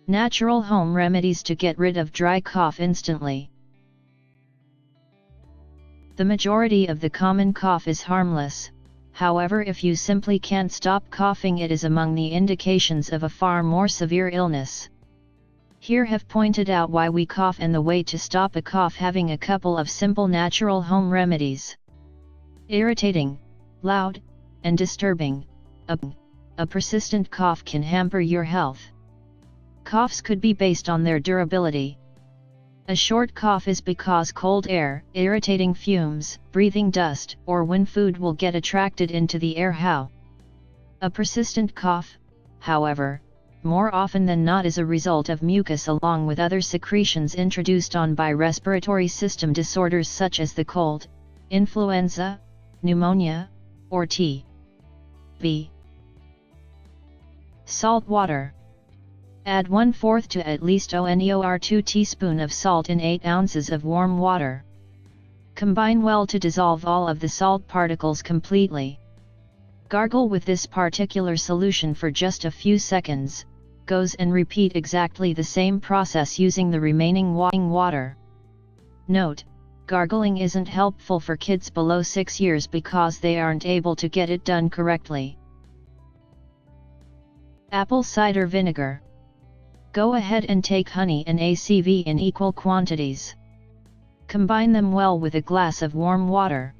Natural home remedies to get rid of dry cough instantly. The majority of the common cough is harmless. However, if you simply can't stop coughing, it is among the indications of a far more severe illness. Here have pointed out why we cough and the way to stop a cough, having a couple of simple natural home remedies. Irritating, loud, and disturbing. A persistent cough can hamper your health. Coughs could be based on their durability. A short cough is because cold air, irritating fumes, breathing dust, or when food will get attracted into the airHow. A persistent cough, however, more often than not is a result of mucus along with other secretions introduced on by respiratory system disorders such as the cold, influenza, pneumonia, or TB. Salt water. Add 1/4 to at least 2 teaspoons of salt in 8 ounces of warm water. Combine well to dissolve all of the salt particles completely. Gargle with this particular solution for just a few seconds, goes and repeat exactly the same process using the remaining water. Note, gargling isn't helpful for kids below 6 years because they aren't able to get it done correctly. Apple cider vinegar. Go ahead and take honey and ACV in equal quantities. Combine them well with a glass of warm water.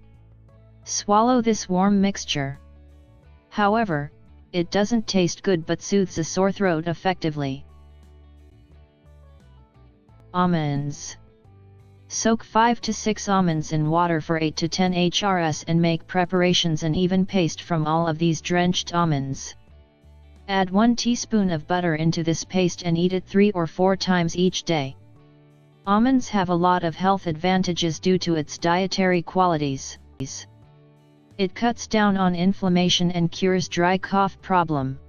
Swallow this warm mixture. However, it doesn't taste good but soothes a sore throat effectively. Almonds. Soak 5 to 6 almonds in water for 8 to 10 HRS and make preparations and even paste from all of these drenched almonds. Add 1 teaspoon of butter into this paste and eat it 3 or 4 times each day. Almonds have a lot of health advantages due to its dietary qualities. It cuts down on inflammation and cures dry cough problem.